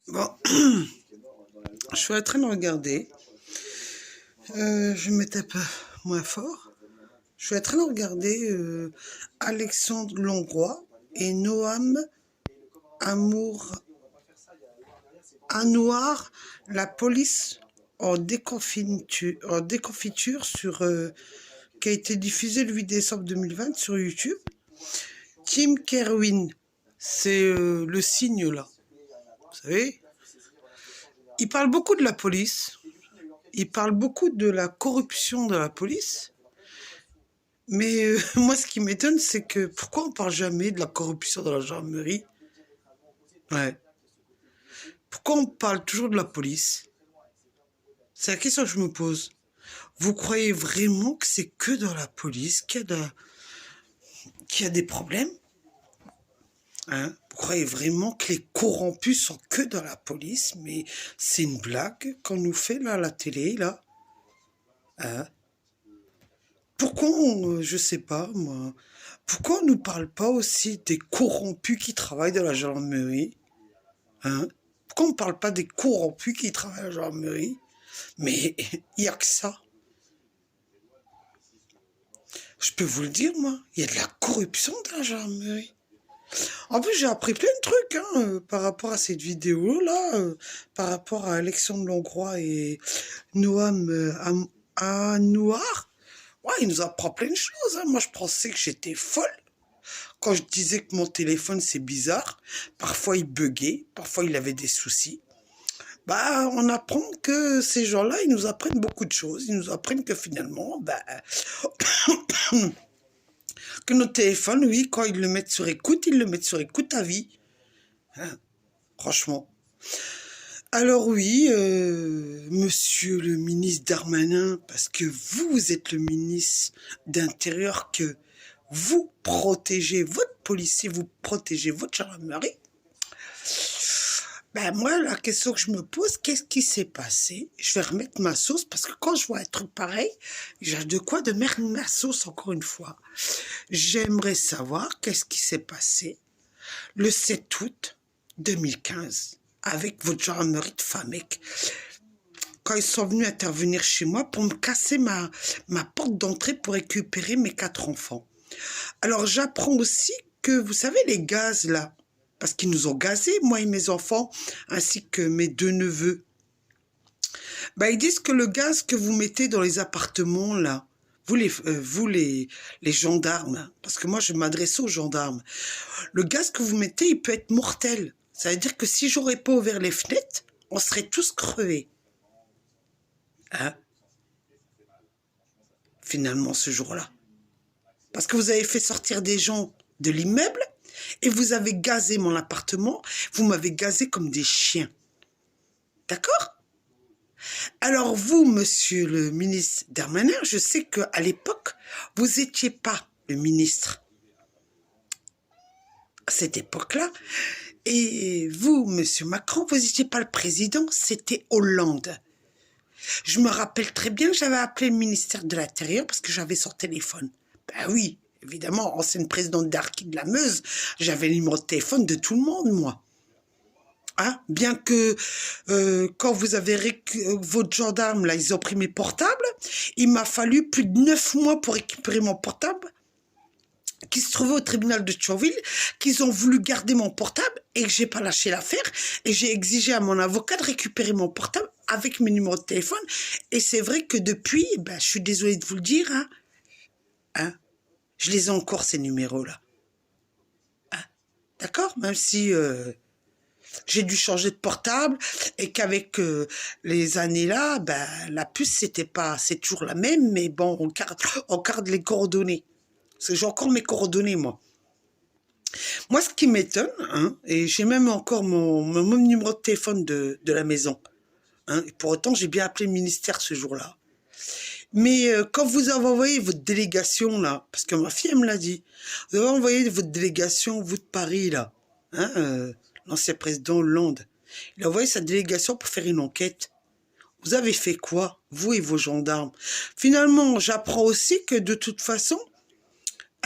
Bon, je suis en train de regarder. Je vais mettre un peu moins fort. Je suis en train de regarder Alexandre Longroy et Noam Amour Anouar, la police en déconfiture sur, qui a été diffusée le 8 décembre 2020 sur YouTube. Tim Kerwin, c'est le signe là. Vous savez, il parle beaucoup de la police. Il parle beaucoup de la corruption de la police, mais moi, ce qui m'étonne, c'est que pourquoi on parle jamais de la corruption de la gendarmerie? Ouais. Pourquoi on parle toujours de la police? C'est la question que je me pose. Vous croyez vraiment que c'est que dans la police qu'il y a des problèmes? Hein? Vous croyez vraiment que les corrompus sont que dans la police? Mais c'est une blague qu'on nous fait là à la télé, là. Hein? Pourquoi je sais pas, moi, pourquoi on nous parle pas aussi des corrompus qui travaillent dans la gendarmerie? Hein? Pourquoi on parle pas des corrompus qui travaillent à la gendarmerie? Mais il n'y a que ça. Je peux vous le dire, moi, il y a de la corruption dans la gendarmerie. En plus, j'ai appris plein de trucs par rapport à cette vidéo-là, par rapport à Alexandre Longroy et Noam Anouar. Ouais, il nous apprend plein de choses. Moi, je pensais que j'étais folle. Quand je disais que mon téléphone, c'est bizarre, parfois il buguait, parfois il avait des soucis. Bah, on apprend que ces gens-là, ils nous apprennent beaucoup de choses. Ils nous apprennent que finalement, que notre téléphone, oui, quand ils le mettent sur écoute, ils le mettent sur écoute à vie. Hein, franchement. Alors oui, monsieur le ministre Darmanin, parce que vous êtes le ministre d'Intérieur, que vous protégez votre policier, vous protégez votre gendarmerie. Ben moi, la question que je me pose, qu'est-ce qui s'est passé? Je vais remettre ma sauce, parce que quand je vois un truc pareil, j'ai de quoi de mettre ma sauce encore une fois. J'aimerais savoir qu'est-ce qui s'est passé le 7 août 2015 avec votre gendarmerie de Famec, quand ils sont venus intervenir chez moi pour me casser ma porte d'entrée pour récupérer mes 4 enfants. Alors j'apprends aussi que, vous savez, les gaz là, parce qu'ils nous ont gazés, moi et mes enfants, ainsi que mes 2 neveux, bah, ils disent que le gaz que vous mettez dans les appartements là, vous les gendarmes, parce que moi je m'adresse aux gendarmes, le gaz que vous mettez, il peut être mortel. Ça veut dire que si j'aurais pas ouvert les fenêtres, on serait tous crevés. Hein? Finalement, ce jour-là. Parce que vous avez fait sortir des gens de l'immeuble et vous avez gazé mon appartement. Vous m'avez gazé comme des chiens. D'accord? Alors vous, monsieur le ministre Darmanin, je sais qu'à l'époque, vous n'étiez pas le ministre. À cette époque-là. Et vous, monsieur Macron, vous n'étiez pas le président, c'était Hollande. Je me rappelle très bien que j'avais appelé le ministère de l'Intérieur parce que j'avais son téléphone. Ben oui, évidemment, ancienne présidente d'Arki de la Meuse, j'avais le numéro de téléphone de tout le monde, moi. Hein? Bien que quand vous avez votre gendarme, là, ils ont pris mes portables, il m'a fallu plus de 9 mois pour récupérer mon portable, qui se trouvait au tribunal de Thionville, qu'ils ont voulu garder mon portable et que j'ai pas lâché l'affaire et j'ai exigé à mon avocat de récupérer mon portable avec mes numéros de téléphone. Et c'est vrai que depuis, ben, je suis désolée de vous le dire, je les ai encore ces numéros-là. Hein, d'accord? Même si j'ai dû changer de portable et qu'avec les années-là, ben, la puce, c'est toujours la même, mais bon, on garde les coordonnées. Parce que j'ai encore mes coordonnées, moi. Moi, ce qui m'étonne, et j'ai même encore mon numéro de téléphone de la maison, et pour autant, j'ai bien appelé le ministère ce jour-là. Mais quand vous avez envoyé votre délégation, là, parce que ma fille, elle me l'a dit, vous avez envoyé votre délégation, vous de Paris, là, l'ancien président Hollande, il a envoyé sa délégation pour faire une enquête. Vous avez fait quoi, vous et vos gendarmes? Finalement, j'apprends aussi que de toute façon,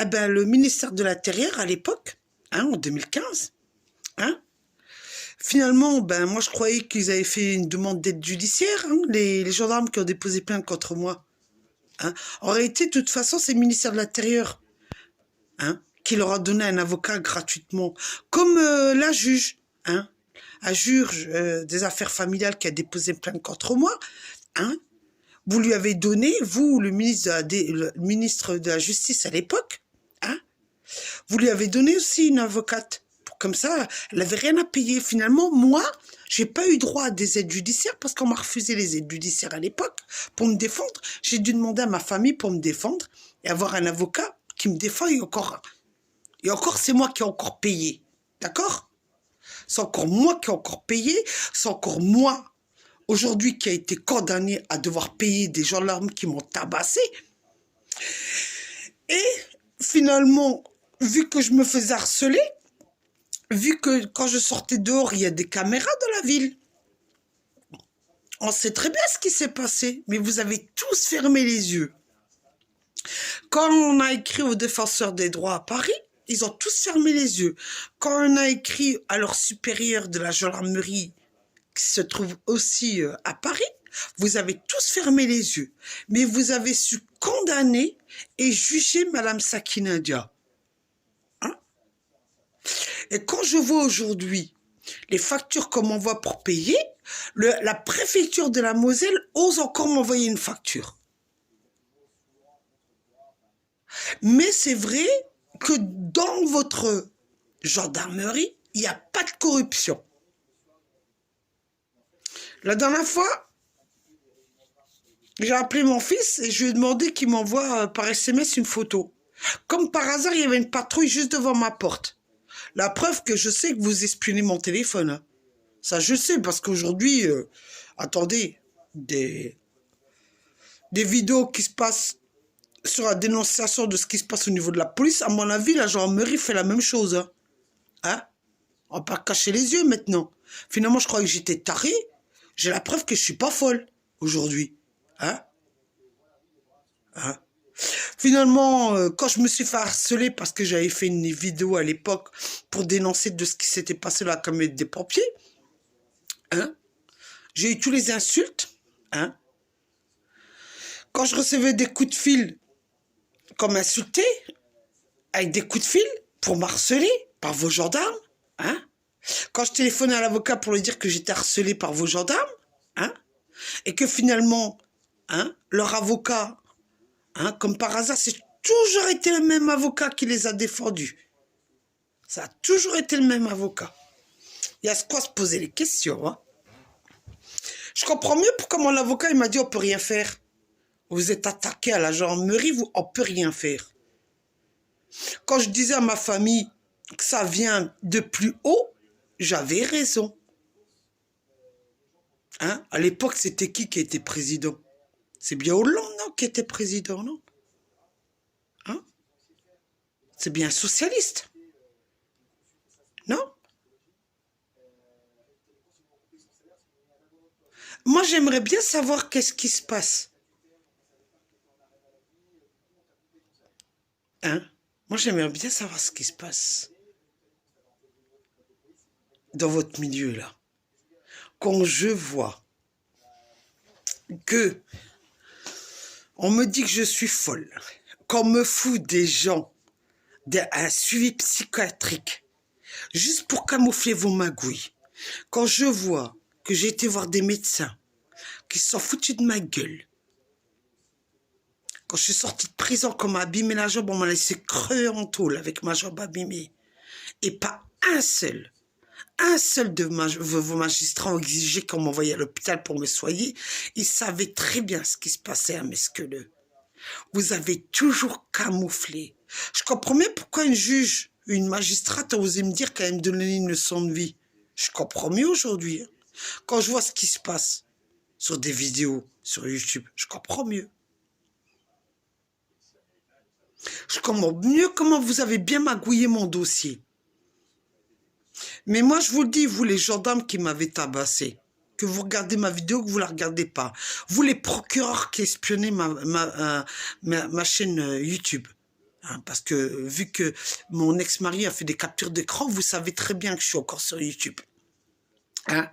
le ministère de l'Intérieur, à l'époque, en 2015, Finalement, ben moi je croyais qu'ils avaient fait une demande d'aide judiciaire, hein, les gendarmes qui ont déposé plainte contre moi. Hein. En réalité, de toute façon, c'est le ministère de l'Intérieur, hein, qui leur a donné un avocat gratuitement, comme la juge, hein, un juge des affaires familiales qui a déposé plainte contre moi, hein. Vous lui avez donné, vous, le ministre de la Justice à l'époque, hein, vous lui avez donné aussi une avocate. Comme ça, elle n'avait rien à payer. Finalement, moi, j'ai pas eu droit à des aides judiciaires parce qu'on m'a refusé les aides judiciaires à l'époque pour me défendre. J'ai dû demander à ma famille pour me défendre et avoir un avocat qui me défend et encore, c'est moi qui ai encore payé. D'accord? C'est encore moi qui ai encore payé. C'est encore moi, aujourd'hui, qui a été condamné à devoir payer des gendarmes qui m'ont tabassé. Et finalement, vu que je me faisais harceler, vu que quand je sortais dehors, il y a des caméras dans la ville. On sait très bien ce qui s'est passé, mais vous avez tous fermé les yeux. Quand on a écrit aux défenseurs des droits à Paris, ils ont tous fermé les yeux. Quand on a écrit à leur supérieur de la gendarmerie, qui se trouve aussi à Paris, vous avez tous fermé les yeux. Mais vous avez su condamner et juger Madame Sakina Dia. Et quand je vois aujourd'hui les factures qu'on m'envoie pour payer, la préfecture de la Moselle ose encore m'envoyer une facture. Mais c'est vrai que dans votre gendarmerie, il n'y a pas de corruption. La dernière fois, j'ai appelé mon fils et je lui ai demandé qu'il m'envoie par SMS une photo. Comme par hasard, il y avait une patrouille juste devant ma porte. La preuve que je sais que vous espionnez mon téléphone. Hein. Ça, je sais, parce qu'aujourd'hui, attendez, des vidéos qui se passent sur la dénonciation de ce qui se passe au niveau de la police, à mon avis, la gendarmerie fait la même chose. Hein, hein. On va pas cacher les yeux maintenant. Finalement, je croyais que j'étais taré. J'ai la preuve que je suis pas folle aujourd'hui. Hein, hein. Finalement, quand je me suis fait harceler parce que j'avais fait une vidéo à l'époque pour dénoncer de ce qui s'était passé là comme des pompiers, hein, j'ai eu tous les insultes. Hein. Quand je recevais des coups de fil comme insulté, avec des coups de fil pour m'harceler par vos gendarmes, hein. Quand je téléphonais à l'avocat pour lui dire que j'étais harcelé par vos gendarmes, hein, et que finalement, hein, leur avocat, hein, comme par hasard, c'est toujours été le même avocat qui les a défendus. Ça a toujours été le même avocat. Il y a quoi se poser les questions. Hein. Je comprends mieux pourquoi mon avocat il m'a dit on peut rien faire. Vous êtes attaqué à la gendarmerie, on peut rien faire. Quand je disais à ma famille que ça vient de plus haut, j'avais raison. Hein? À l'époque, c'était qui était président? C'est bien Hollande, non, qui était président, non? Hein? C'est bien socialiste. Non? Moi, j'aimerais bien savoir qu'est-ce qui se passe. Hein? Moi, j'aimerais bien savoir ce qui se passe dans votre milieu, là. Quand je vois que on me dit que je suis folle, qu'on me fout des gens d'un suivi psychiatrique, juste pour camoufler vos magouilles, quand je vois que j'ai été voir des médecins qui se sont foutus de ma gueule, quand je suis sortie de prison, qu'on m'a abîmé la jambe, on m'a laissé crever en tôle avec ma jambe abîmée, et pas un seul de vos magistrats ont exigé qu'on m'envoyait à l'hôpital pour me soigner. Ils savaient très bien ce qui se passait à Mesqueleux. Vous avez toujours camouflé. Je comprends même pourquoi une juge, une magistrate a osé me dire qu'elle allait me donner une leçon de vie. Je comprends mieux aujourd'hui. Hein. Quand je vois ce qui se passe sur des vidéos sur YouTube, je comprends mieux. Je comprends mieux comment vous avez bien magouillé mon dossier. Mais moi, je vous le dis, vous les gendarmes qui m'avaient tabassé, que vous regardez ma vidéo, que vous ne la regardez pas. Vous les procureurs qui espionnaient ma chaîne YouTube. Hein, parce que vu que mon ex-mari a fait des captures d'écran, vous savez très bien que je suis encore sur YouTube. Hein?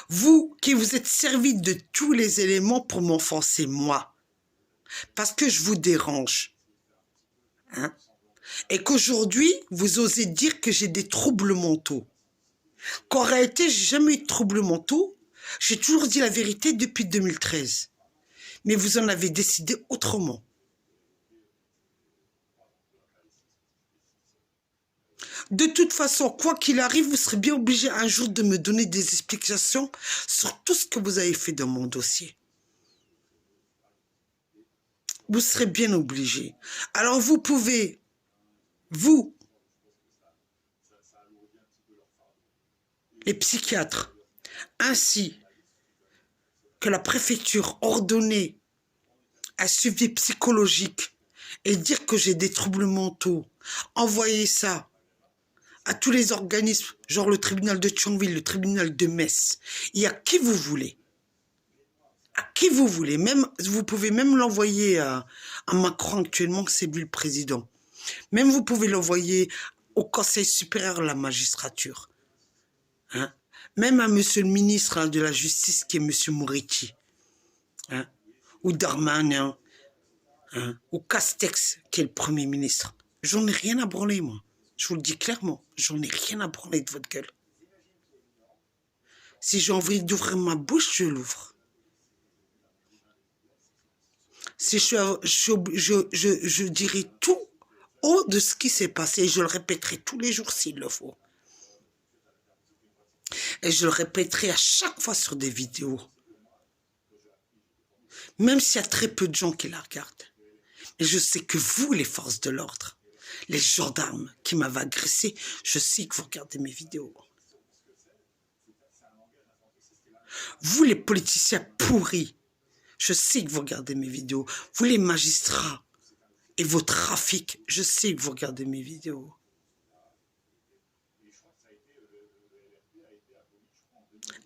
Vous qui vous êtes servi de tous les éléments pour m'enfoncer, moi, parce que je vous dérange. Hein? Et qu'aujourd'hui, vous osez dire que j'ai des troubles mentaux. Qu'en réalité, j'ai jamais eu de troubles mentaux. J'ai toujours dit la vérité depuis 2013. Mais vous en avez décidé autrement. De toute façon, quoi qu'il arrive, vous serez bien obligé un jour de me donner des explications sur tout ce que vous avez fait dans mon dossier. Vous serez bien obligé. Alors vous pouvez, vous, les psychiatres, ainsi que la préfecture, ordonner un suivi psychologique et dire que j'ai des troubles mentaux, envoyer ça à tous les organismes, genre le tribunal de Thionville, le tribunal de Metz, et à qui vous voulez. À qui vous voulez. Même, vous pouvez même l'envoyer à Macron actuellement, que c'est lui le président. Même vous pouvez l'envoyer au Conseil supérieur de la magistrature. Hein? Même à monsieur le ministre de la Justice, qui est monsieur Moretti. Hein? Ou Darmanin. Hein? Ou Castex, qui est le Premier ministre. J'en ai rien à branler, moi. Je vous le dis clairement. J'en ai rien à branler de votre gueule. Si j'ai envie d'ouvrir ma bouche, je l'ouvre. Si je dirai tout haut de ce qui s'est passé, et je le répéterai tous les jours s'il le faut. Et je le répéterai à chaque fois sur des vidéos. Même s'il y a très peu de gens qui la regardent. Et je sais que vous, les forces de l'ordre, les gendarmes qui m'avaient agressé, je sais que vous regardez mes vidéos. Vous, les politiciens pourris, je sais que vous regardez mes vidéos. Vous, les magistrats et vos trafics, je sais que vous regardez mes vidéos.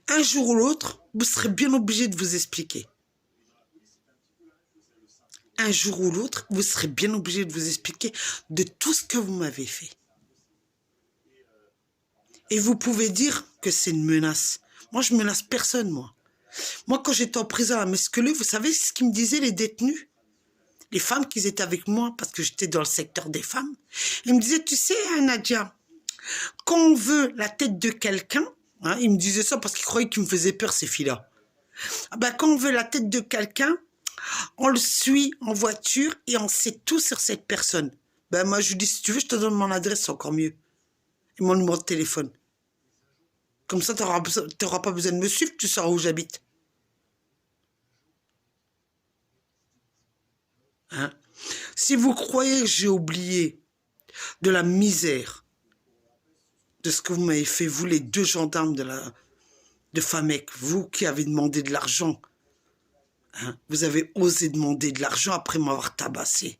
Un jour ou l'autre, vous serez bien obligé de vous expliquer. Un jour ou l'autre, vous serez bien obligé de vous expliquer de tout ce que vous m'avez fait. Et vous pouvez dire que c'est une menace. Moi, je ne menace personne, moi. Moi, quand j'étais en prison à Mesqueleu, vous savez ce qu'ils me disaient, les détenus? Les femmes qui étaient avec moi, parce que j'étais dans le secteur des femmes. Ils me disaient, tu sais, Nadia, quand on veut la tête de quelqu'un, hein, ils me disaient ça parce qu'ils croyaient qu'ils me faisaient peur, ces filles-là. Ah ben, quand on veut la tête de quelqu'un, on le suit en voiture et on sait tout sur cette personne. Ben moi, je lui dis, si tu veux, je te donne mon adresse, c'est encore mieux. Et mon numéro de téléphone. Comme ça, tu n'auras pas besoin de me suivre, tu sauras où j'habite. Hein? Si vous croyez que j'ai oublié de la misère, de ce que vous m'avez fait, vous, les deux gendarmes de Famec, vous qui avez demandé de l'argent, hein, vous avez osé demander de l'argent après m'avoir tabassé.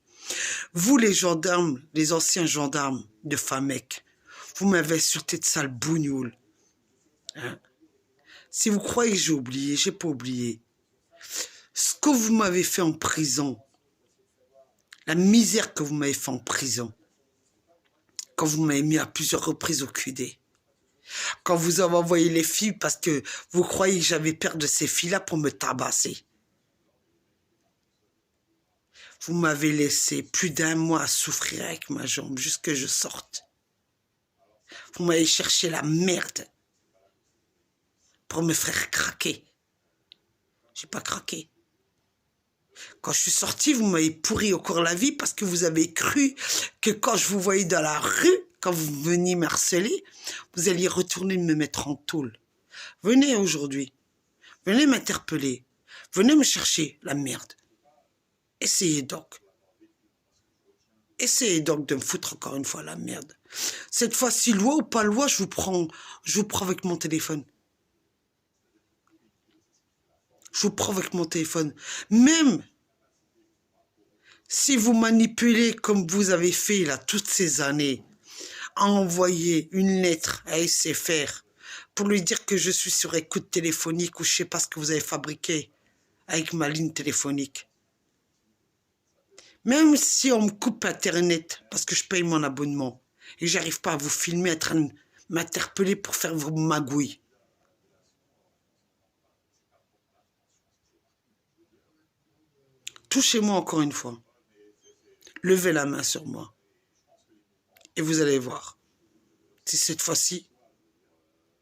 Vous, les gendarmes, les anciens gendarmes de Famec, vous m'avez insulté de sale bougnoule. Hein? Si vous croyez que j'ai oublié, j'ai pas oublié. Ce que vous m'avez fait en prison, la misère que vous m'avez fait en prison, quand vous m'avez mis à plusieurs reprises au QD, quand vous avez envoyé les filles parce que vous croyez que j'avais peur de ces filles-là pour me tabasser. Vous m'avez laissé plus d'1 mois à souffrir avec ma jambe jusqu'à ce que je sorte. Vous m'avez cherché la merde pour me faire craquer. J'ai pas craqué. Quand je suis sorti, vous m'avez pourri encore la vie parce que vous avez cru que quand je vous voyais dans la rue, quand vous veniez m'harceler, vous alliez retourner me mettre en tôle. Venez aujourd'hui. Venez m'interpeller. Venez me chercher la merde. Essayez donc. Essayez donc de me foutre encore une fois la merde. Cette fois-ci, loi ou pas loi, je vous prends avec mon téléphone. Je vous prends avec mon téléphone. Même si vous manipulez comme vous avez fait là toutes ces années, à envoyer une lettre à SFR pour lui dire que je suis sur écoute téléphonique ou je ne sais pas ce que vous avez fabriqué avec ma ligne téléphonique. Même si on me coupe Internet parce que je paye mon abonnement et j'arrive pas à vous filmer en train de m'interpeller pour faire vos magouilles. touchez-moi encore une fois. Levez la main sur moi. Et vous allez voir. Si cette fois-ci,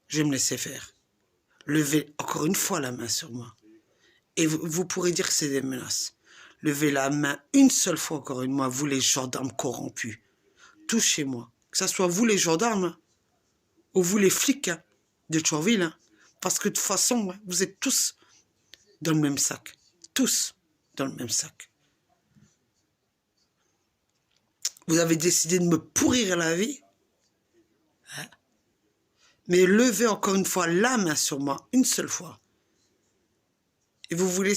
je vais me laisser faire. Levez encore une fois la main sur moi. Et vous pourrez dire que c'est des menaces. Levez la main une seule fois encore une fois, vous les gendarmes corrompus. Touchez-moi. Que ce soit vous les gendarmes, hein, ou vous les flics hein, de Thionville. Hein, parce que de toute façon, hein, vous êtes tous dans le même sac. Tous dans le même sac. Vous avez décidé de me pourrir la vie. Hein, mais levez encore une fois la main sur moi, une seule fois. Et vous verrez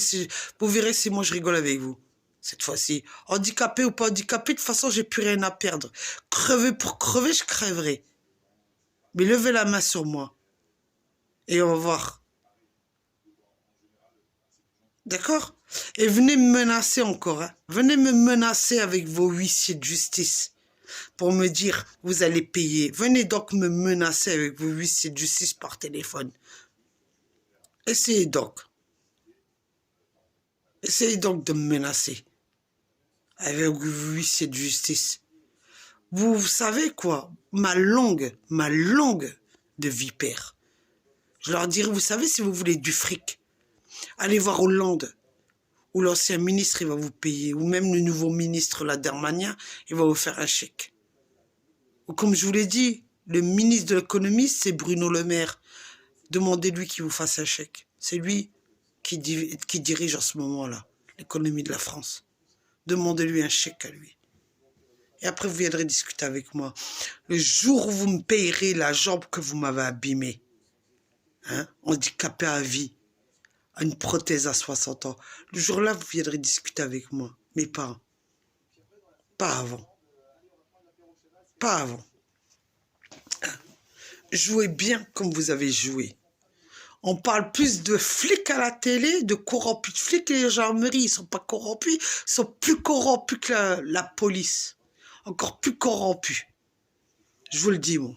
si moi je rigole avec vous. Cette fois-ci, handicapé ou pas handicapé, de toute façon, j'ai plus rien à perdre. Crever pour crever, je crèverai. Mais levez la main sur moi. Et on va voir. D'accord? Et venez me menacer encore. Hein. Venez me menacer avec vos huissiers de justice. Pour me dire, vous allez payer. Venez donc me menacer avec vos huissiers de justice par téléphone. Essayez donc. Essayez donc de me menacer. Avec vos huissiers de justice. Vous savez quoi? Ma langue de vipère. Je leur dirai, vous savez, si vous voulez du fric, allez voir Hollande, où l'ancien ministre, il va vous payer, ou même le nouveau ministre, la Darmanin, il va vous faire un chèque. Ou comme je vous l'ai dit, le ministre de l'économie, c'est Bruno Le Maire. Demandez-lui qu'il vous fasse un chèque. C'est lui qui dirige en ce moment-là l'économie de la France. Demandez-lui un chèque à lui. Et après, vous viendrez discuter avec moi. Le jour où vous me payerez la jambe que vous m'avez abîmée, hein, handicapé à vie, à une prothèse à 60 ans, le jour-là, vous viendrez discuter avec moi. Mais pas avant. Pas avant. Jouez bien comme vous avez joué. On parle plus de flics à la télé, de corrompus de flics, et les gendarmeries, ils ne sont pas corrompus, ils sont plus corrompus que la police. Encore plus corrompus. Je vous le dis, moi.